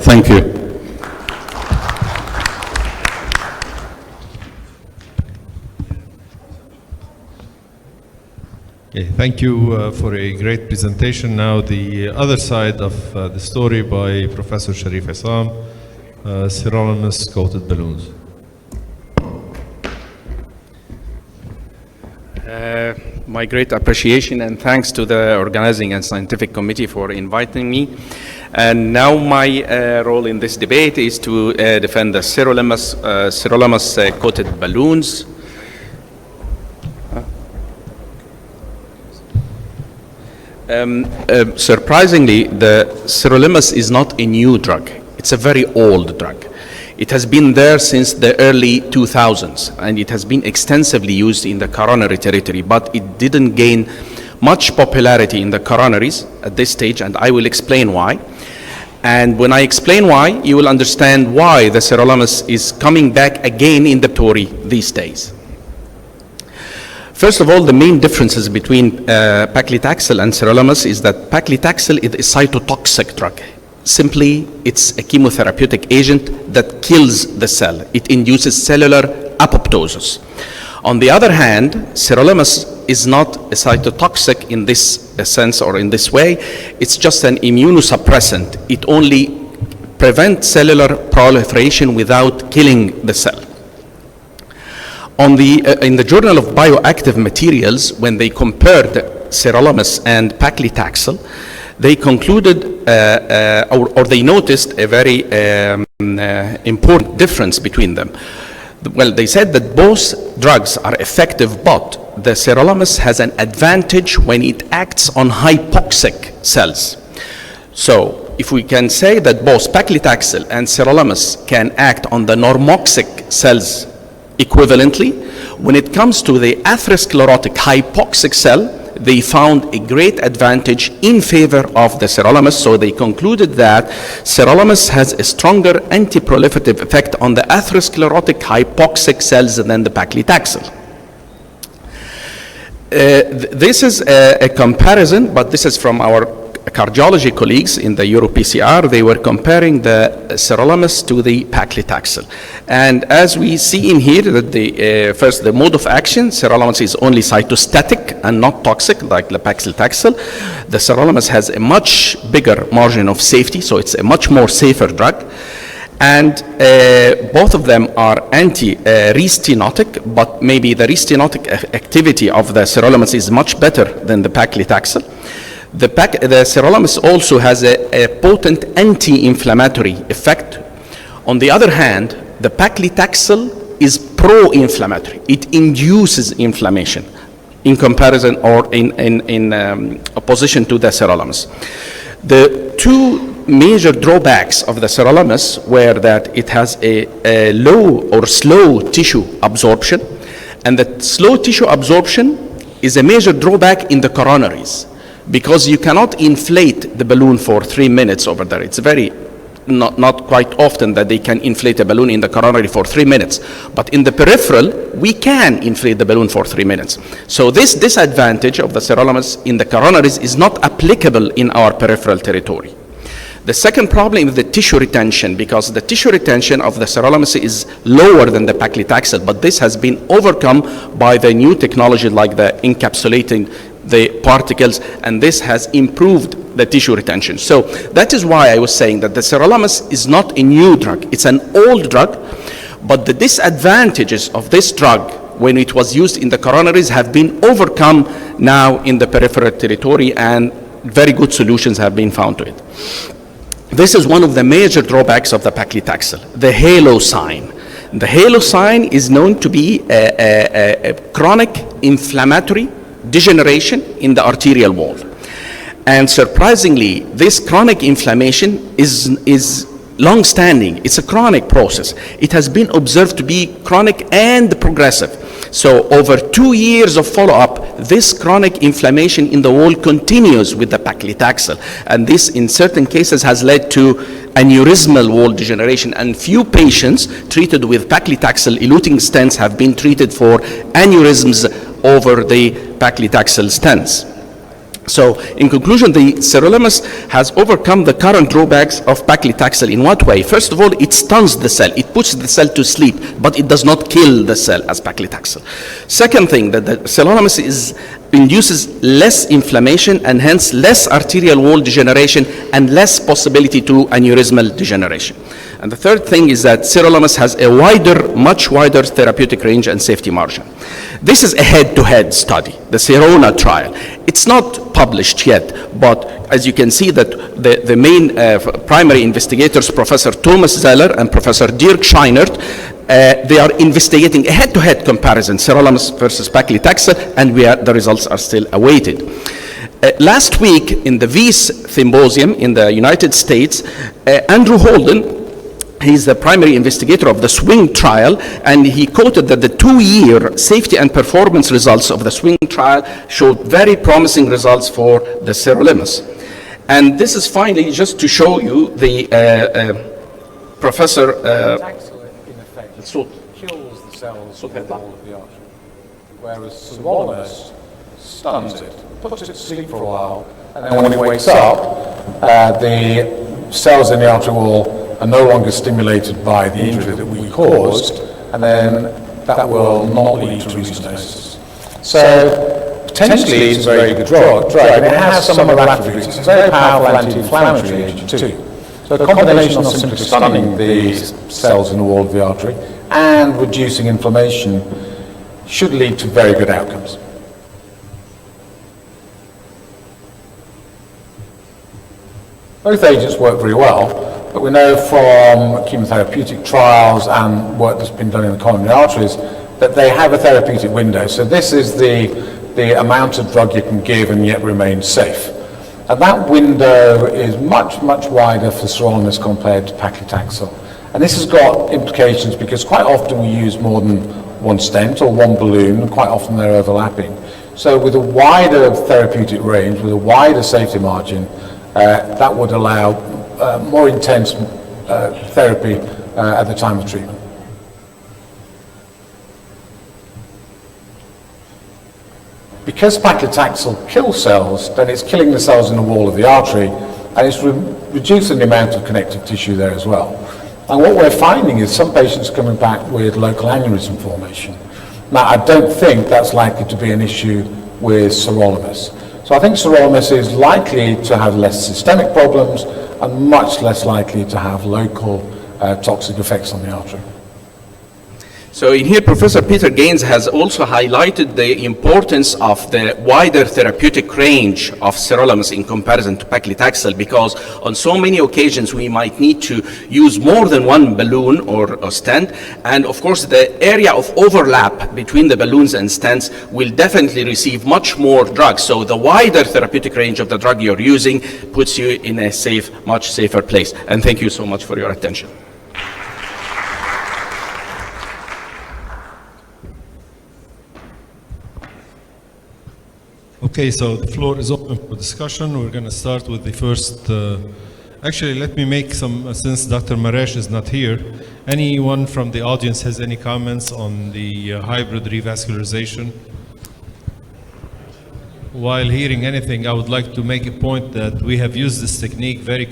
Thank you. Okay, thank you for a great presentation. Now the other side of the story by Professor Sherif Essam, sirolimus coated balloons. My great appreciation and thanks to the organizing and scientific committee for inviting me. And now my role in this debate is to defend the sirolimus coated balloons. Surprisingly, the sirolimus is not a new drug. It's a very old drug. It has been there since the early 2000s, and it has been extensively used in the coronary territory, but it didn't gain much popularity in the coronaries at this stage, and I will explain why. And when I explain why, you will understand why the sirolimus is coming back again in the territory these days. First of all, the main differences between paclitaxel and sirolimus is that paclitaxel is a cytotoxic drug. Simply, it's a chemotherapeutic agent that kills the cell. It induces cellular apoptosis. On the other hand, sirolimus is not a cytotoxic in this sense or in this way. It's just an immunosuppressant. It only prevents cellular proliferation without killing the cell. In the Journal of Bioactive Materials, when they compared sirolimus and paclitaxel, they concluded or they noticed a very important difference between them. Well, they said that both drugs are effective, but the sirolimus has an advantage when it acts on hypoxic cells. So if we can say that both paclitaxel and sirolimus can act on the normoxic cells equivalently, when it comes to the atherosclerotic hypoxic cell, they found a great advantage in favor of the sirolimus, so they concluded that sirolimus has a stronger anti-proliferative effect on the atherosclerotic hypoxic cells than the paclitaxel. This is a comparison, but this is from our cardiology colleagues in the EuroPCR. They were comparing the sirolimus to the paclitaxel. And as we see in here, that first, the mode of action, sirolimus is only cytostatic and not toxic like the paclitaxel. The sirolimus has a much bigger margin of safety, so it's a much more safer drug. And both of them are anti-restenotic, but maybe the restenotic activity of the sirolimus is much better than the paclitaxel. The sirolimus also has a potent anti-inflammatory effect. On the other hand, the paclitaxel is pro-inflammatory. It induces inflammation in comparison or in opposition to the sirolimus. The two major drawbacks of the sirolimus were that it has a low or slow tissue absorption, and the slow tissue absorption is a major drawback in the coronaries, because you cannot inflate the balloon for 3 minutes over there. It's very not quite often that they can inflate a balloon in the coronary for 3 minutes. But in the peripheral, we can inflate the balloon for 3 minutes. So this disadvantage of the sirolimus in the coronaries is not applicable in our peripheral territory. The second problem is the tissue retention, because the tissue retention of the sirolimus is lower than the paclitaxel, but this has been overcome by the new technology like the encapsulating the particles, and this has improved the tissue retention. So that is why I was saying that the sirolimus is not a new drug, it's an old drug, but the disadvantages of this drug when it was used in the coronaries have been overcome now in the peripheral territory, and very good solutions have been found to it. This is one of the major drawbacks of the paclitaxel, the halo sign. The halo sign is known to be a chronic inflammatory degeneration in the arterial wall. And surprisingly, this chronic inflammation is long-standing. It's a chronic process. It has been observed to be chronic and progressive. So over 2 years of follow-up, this chronic inflammation in the wall continues with the paclitaxel. And this, in certain cases, has led to aneurysmal wall degeneration. And few patients treated with paclitaxel eluting stents have been treated for aneurysms over the paclitaxel stents. So, in conclusion, the sirolimus has overcome the current drawbacks of paclitaxel in what way? First of all, it stuns the cell. It puts the cell to sleep, but it does not kill the cell as paclitaxel. Second thing, that the sirolimus induces less inflammation and hence less arterial wall degeneration and less possibility to aneurysmal degeneration. And the third thing is that sirolimus has a much wider therapeutic range and safety margin. This is a head-to-head study, the Sirona trial. It's not published yet, but as you can see that the main primary investigators, Professor Thomas Zeller and Professor Dirk Scheinert, they are investigating a head-to-head comparison, sirolimus versus paclitaxel, and the results are still awaited. Last week in the VIS symposium in the United States, Andrew Holden, he's the primary investigator of the SWING trial, and he quoted that the 2-year safety and performance results of the SWING trial showed very promising results for the sirolimus. And this is finally just to show you the Professor... in effect, kills the cells in the wall of the artery, whereas sirolimus stuns it, puts it to sleep for a while, and then when it wakes up, the cells in the artery wall are no longer stimulated by the injury that we caused, and then that will not lead to restenosis. So potentially it's a very good drug, and it has some other attributes. It's a very powerful anti-inflammatory agent too. So a combination of simply stunning the cells in the wall of the artery and reducing inflammation should lead to very good outcomes. Both agents work very well. But we know from chemotherapeutic trials and work that's been done in the coronary arteries that they have a therapeutic window. So this is the amount of drug you can give and yet remain safe. And that window is much, much wider for sirolimus compared to paclitaxel. And this has got implications because quite often we use more than one stent or one balloon, and quite often they're overlapping. So with a wider therapeutic range, with a wider safety margin, that would allow more intense therapy at the time of treatment. Because paclitaxel kills cells, then it's killing the cells in the wall of the artery, and it's reducing the amount of connective tissue there as well. And what we're finding is some patients are coming back with local aneurysm formation. Now, I don't think that's likely to be an issue with sirolimus. So I think sirolimus is likely to have less systemic problems and much less likely to have local toxic effects on the artery. So in here, Professor Peter Gaines has also highlighted the importance of the wider therapeutic range of sirolimus in comparison to paclitaxel, because on so many occasions we might need to use more than one balloon or stent, and of course the area of overlap between the balloons and stents will definitely receive much more drugs. So the wider therapeutic range of the drug you're using puts you in a much safer place. And thank you so much for your attention. Okay, so the floor is open for discussion. We're going to start with the first. Actually, let me make some, since Dr. Maresh is not here, anyone from the audience has any comments on the hybrid revascularization? While hearing anything, I would like to make a point that we have used this technique very